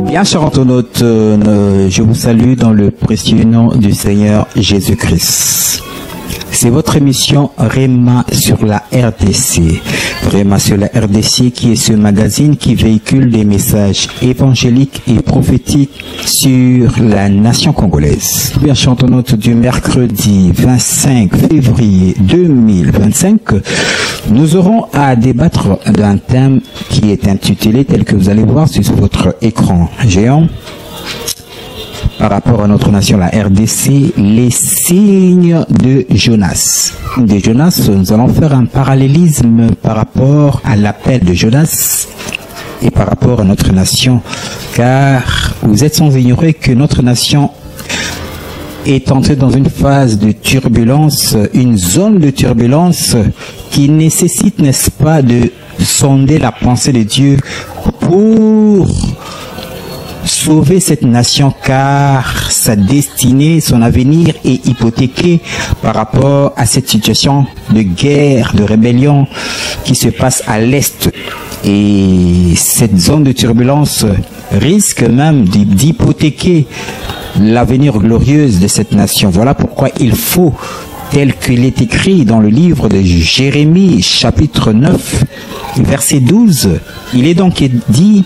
Bien, chers internautes, je vous salue dans le précieux nom du Seigneur Jésus-Christ. C'est votre émission Réma sur la RDC. Réma sur la RDC qui est ce magazine qui véhicule des messages évangéliques et prophétiques sur la nation congolaise. Bien, chers internautes, du mercredi 25 février 2025, nous aurons à débattre d'un thème qui est intitulé tel que vous allez voir sur votre écran géant. Par rapport à notre nation, la RDC, les signes de Jonas. De Jonas, nous allons faire un parallélisme par rapport à l'appel de Jonas et par rapport à notre nation, car vous êtes sans ignorer que notre nation est entrée dans une phase de turbulence, une zone de turbulence qui nécessite, n'est-ce pas, de sonder la pensée de Dieu pour sauver cette nation, car sa destinée, son avenir est hypothéqué par rapport à cette situation de guerre, de rébellion qui se passe à l'est. Et cette zone de turbulence risque même d'hypothéquer l'avenir glorieux de cette nation. Voilà pourquoi il faut, tel qu'il est écrit dans le livre de Jérémie, chapitre 9, verset 12, il est donc dit: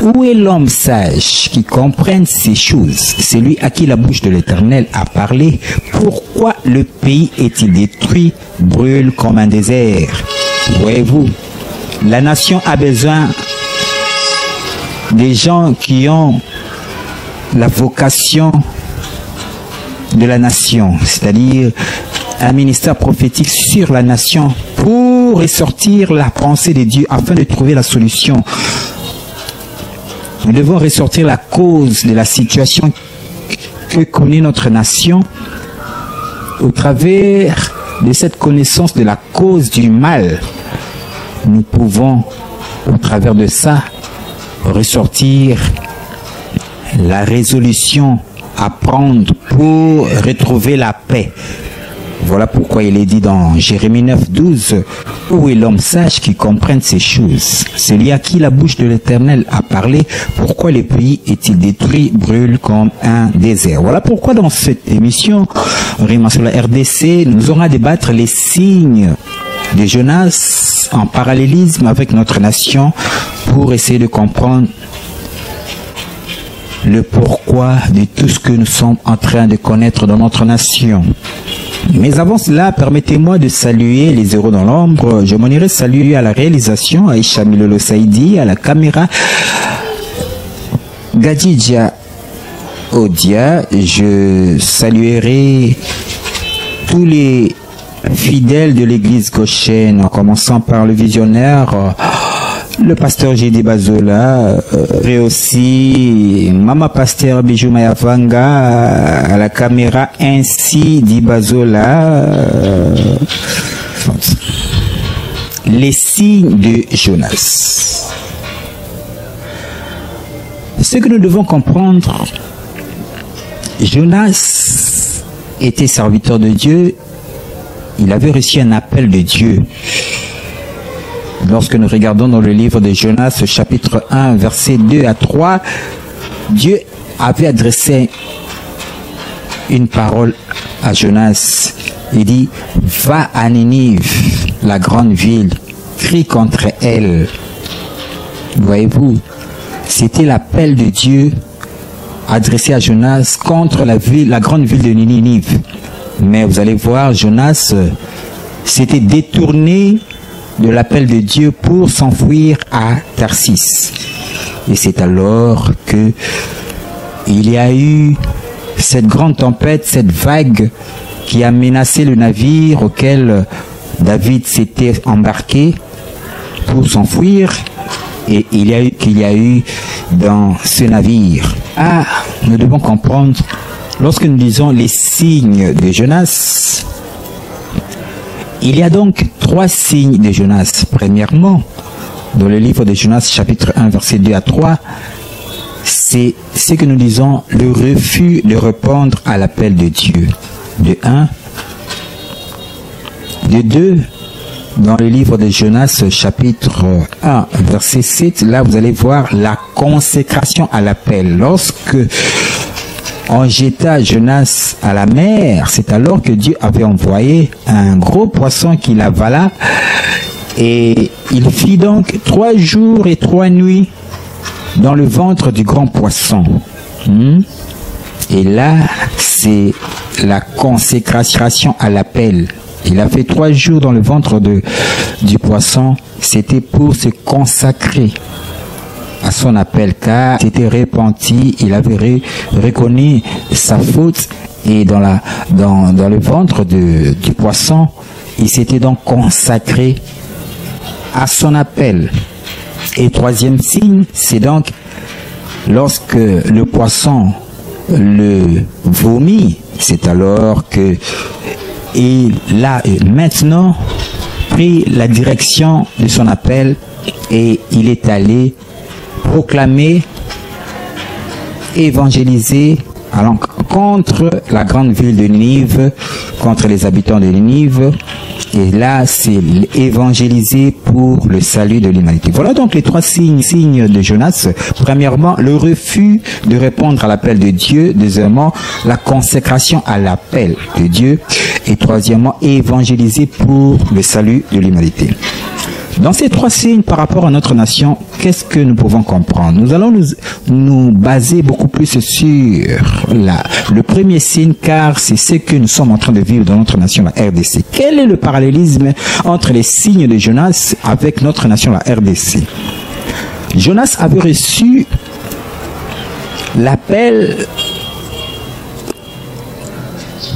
où est l'homme sage qui comprenne ces choses? Celui à qui la bouche de l'Éternel a parlé. Pourquoi le pays est-il détruit, brûle comme un désert? Voyez-vous, la nation a besoin des gens qui ont la vocation de la nation, c'est-à-dire un ministère prophétique sur la nation pour ressortir la pensée de Dieu afin de trouver la solution. Nous devons ressortir la cause de la situation que connaît notre nation. Au travers de cette connaissance de la cause du mal, nous pouvons, au travers de ça, ressortir la résolution à prendre pour retrouver la paix. Voilà pourquoi il est dit dans Jérémie 9, 12, « Où est l'homme sage qui comprenne ces choses? Celui à qui la bouche de l'Éternel a parlé. Pourquoi le pays est-il détruit, brûle comme un désert ?» Voilà pourquoi dans cette émission, Réma sur la RDC, nous aurons à débattre les signes de Jonas en parallélisme avec notre nation pour essayer de comprendre le pourquoi de tout ce que nous sommes en train de connaître dans notre nation. Mais avant cela, permettez-moi de saluer les héros dans l'ombre. Je m'en irai saluer à la réalisation, Aïcha Milolo Saïdi, à la caméra, Gadidja Odia. Je saluerai tous les fidèles de l'église Goshen, en commençant par le visionnaire, le pasteur J.D. Bazola, et aussi Mama Pasteur Bijou Mayavanga à la caméra, ainsi dit Bazola. Les signes de Jonas. Ce que nous devons comprendre, Jonas était serviteur de Dieu, il avait reçu un appel de Dieu. Lorsque nous regardons dans le livre de Jonas, chapitre 1, versets 2 à 3, Dieu avait adressé une parole à Jonas. Il dit: va à Ninive, la grande ville, crie contre elle. Voyez-vous, c'était l'appel de Dieu adressé à Jonas contre la grande ville de Ninive. Mais vous allez voir, Jonas s'était détourné de l'appel de Dieu pour s'enfuir à Tarsis. Et c'est alors que il y a eu cette grande tempête, cette vague qui a menacé le navire auquel David s'était embarqué pour s'enfuir. Et qu'il y a eu dans ce navire. Ah, nous devons comprendre, lorsque nous disons les signes de Jonas, il y a donc 3 signes de Jonas. Premièrement, dans le livre de Jonas, chapitre 1, versets 2 à 3, c'est ce que nous disons, le refus de répondre à l'appel de Dieu. De 1. De 2, dans le livre de Jonas, chapitre 1, verset 7, là vous allez voir la consécration à l'appel. Lorsque on jeta Jonas à la mer, c'est alors que Dieu avait envoyé un gros poisson qui l'avala, et il fit donc 3 jours et 3 nuits dans le ventre du grand poisson. Et là, c'est la consécration à l'appel. Il a fait 3 jours dans le ventre du poisson. C'était pour se consacrer à son appel, car il s'était repenti, il avait reconnu sa faute, et dans le ventre du poisson, il s'était donc consacré à son appel. Et troisième signe, c'est donc lorsque le poisson le vomit, c'est alors que il a maintenant pris la direction de son appel et il est allé proclamer, évangéliser contre la grande ville de Ninive, contre les habitants de Ninive. Et là, c'est évangéliser pour le salut de l'humanité. Voilà donc les 3 signes de Jonas. Premièrement, le refus de répondre à l'appel de Dieu. Deuxièmement, la consécration à l'appel de Dieu. Et troisièmement, évangéliser pour le salut de l'humanité. Dans ces 3 signes par rapport à notre nation, qu'est-ce que nous pouvons comprendre? Nous allons nous baser beaucoup plus sur le premier signe, car c'est ce que nous sommes en train de vivre dans notre nation, la RDC. Quel est le parallélisme entre les signes de Jonas avec notre nation, la RDC? Jonas avait reçu l'appel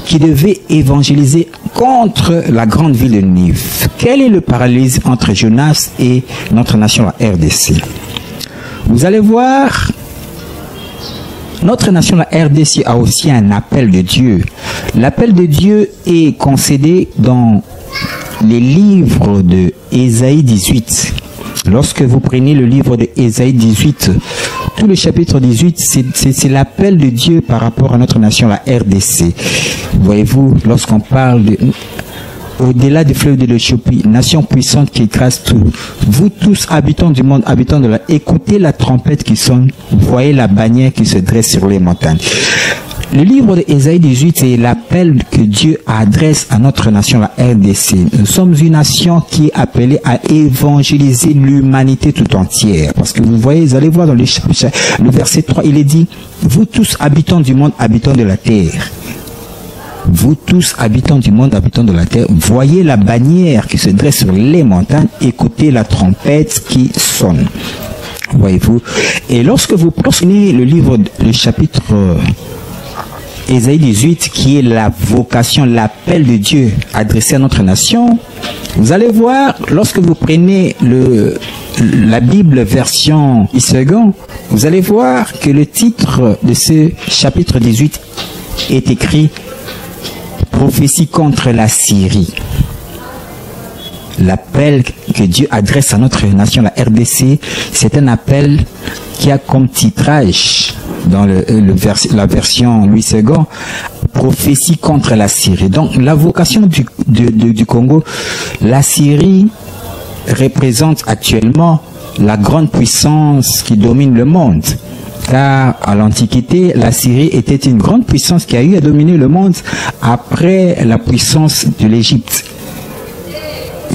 qui devait évangéliser contre la grande ville de Ninive. Quel est le parallélisme entre Jonas et notre nation, la RDC? Vous allez voir, notre nation, la RDC, a aussi un appel de Dieu. L'appel de Dieu est concédé dans les livres de Ésaïe 18. Lorsque vous prenez le livre de Ésaïe 18, tout le chapitre 18, c'est l'appel de Dieu par rapport à notre nation, la RDC. Voyez-vous, lorsqu'on parle de au-delà du fleuve de l'Éthiopie, nation puissante qui écrase tout, vous tous habitants du monde, habitants de la, écoutez la trompette qui sonne, voyez la bannière qui se dresse sur les montagnes. Le livre d'Ésaïe 18, c'est l'appel que Dieu adresse à notre nation, la RDC. Nous sommes une nation qui est appelée à évangéliser l'humanité tout entière. Parce que vous voyez, vous allez voir dans le verset 3, il est dit, vous tous habitants du monde, habitants de la terre. Vous tous habitants du monde, habitants de la terre, voyez la bannière qui se dresse sur les montagnes, écoutez la trompette qui sonne. Voyez-vous. Et lorsque vous prenez le livre, le chapitre Ésaïe 18, qui est la vocation, l'appel de Dieu adressé à notre nation, vous allez voir, lorsque vous prenez la Bible version Isegon, vous allez voir que le titre de ce chapitre 18 est écrit « Prophétie contre la Syrie ». L'appel que Dieu adresse à notre nation, la RDC, c'est un appel qui a comme titrage dans la version Louis II, prophétie contre la Syrie. Donc la vocation du Congo, la Syrie représente actuellement la grande puissance qui domine le monde. Car à l'Antiquité, la Syrie était une grande puissance qui a eu à dominer le monde après la puissance de l'Égypte.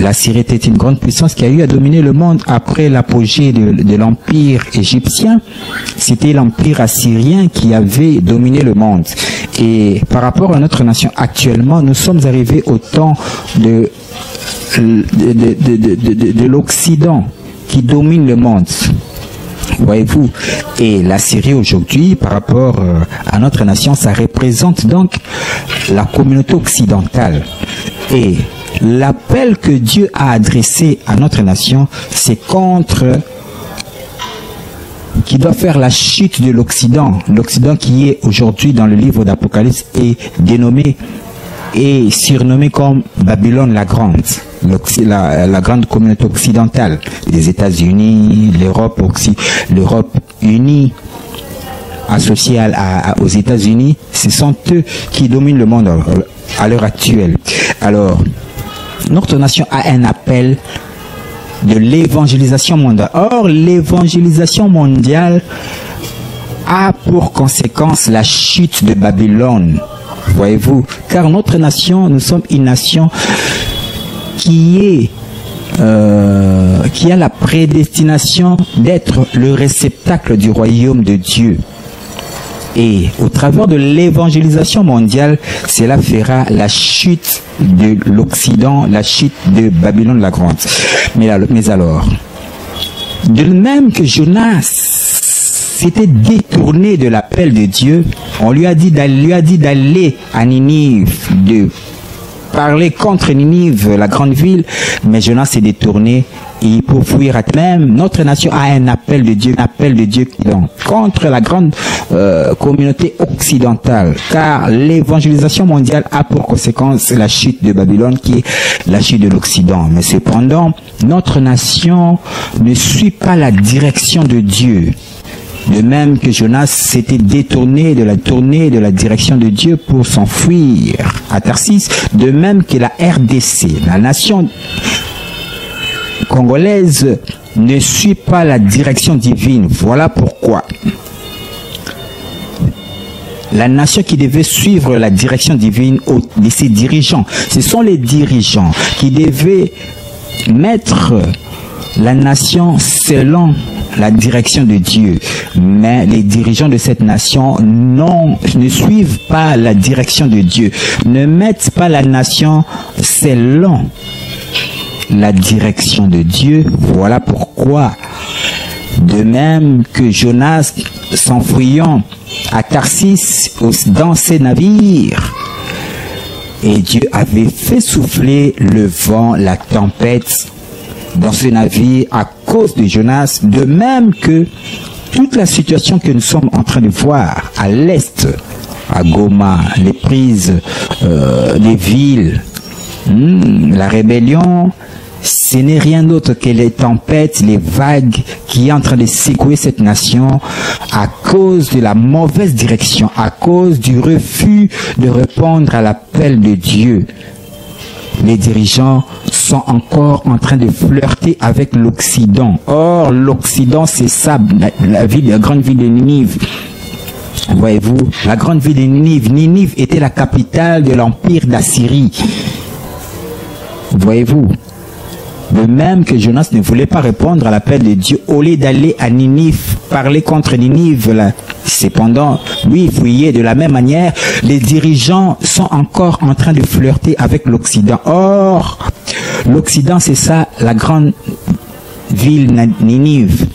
La Syrie était une grande puissance qui a eu à dominer le monde après l'apogée de l'empire égyptien. C'était l'empire assyrien qui avait dominé le monde. Et par rapport à notre nation actuellement, nous sommes arrivés au temps de l'Occident qui domine le monde. Voyez-vous, et la Syrie aujourd'hui, par rapport à notre nation, ça représente donc la communauté occidentale. Et l'appel que Dieu a adressé à notre nation, c'est contre qui doit faire la chute de l'Occident. L'Occident qui est aujourd'hui dans le livre d'Apocalypse est dénommé et surnommé comme Babylone la Grande. La grande communauté occidentale, les États-Unis, l'Europe unie, associée aux États-Unis, ce sont eux qui dominent le monde à l'heure actuelle. Alors, Notre nation a un appel de l'évangélisation mondiale. Or, l'évangélisation mondiale a pour conséquence la chute de Babylone. Voyez-vous, car notre nation, nous sommes une nation qui a la prédestination d'être le réceptacle du royaume de Dieu. Et au travers de l'évangélisation mondiale, cela fera la chute de l'Occident, la chute de Babylone la Grande. Mais alors, de même que Jonas s'était détourné de l'appel de Dieu, on lui a dit d'aller à Ninive, de parler contre Ninive, la grande ville, mais Jonas s'est détourné et pour fuir à même. Notre nation a un appel de Dieu contre la grande communauté occidentale, car l'évangélisation mondiale a pour conséquence la chute de Babylone qui est la chute de l'Occident. Mais cependant, notre nation ne suit pas la direction de Dieu. De même que Jonas s'était détourné de la direction de Dieu pour s'enfuir à Tarsis, de même que la RDC, la nation congolaise, ne suit pas la direction divine. Voilà pourquoi la nation qui devait suivre la direction divine de ses dirigeants, ce sont les dirigeants qui devaient mettre la nation selon la direction de Dieu. Mais les dirigeants de cette nation ne suivent pas la direction de Dieu, ne mettent pas la nation selon la direction de Dieu. Voilà pourquoi, de même que Jonas s'enfuyant à Tarsis dans ses navires, et Dieu avait fait souffler le vent, la tempête dans ce navire à cause de Jonas, de même que toute la situation que nous sommes en train de voir à l'est, à Goma, les prises des villes, la rébellion, ce n'est rien d'autre que les tempêtes, les vagues qui sont en train de secouer cette nation à cause de la mauvaise direction, à cause du refus de répondre à l'appel de Dieu. Les dirigeants sont encore en train de flirter avec l'Occident. Or, l'Occident, c'est ça, la grande ville de Ninive. Voyez-vous, la grande ville de Ninive. Ninive était la capitale de l'empire d'Assyrie. Voyez-vous, de même que Jonas ne voulait pas répondre à l'appel de Dieu, au lieu d'aller à Ninive, parler contre Ninive, là. Cependant, lui, il fuyait de la même manière. Les dirigeants sont encore en train de flirter avec l'Occident. Or, l'Occident, c'est ça, la grande ville Ninive.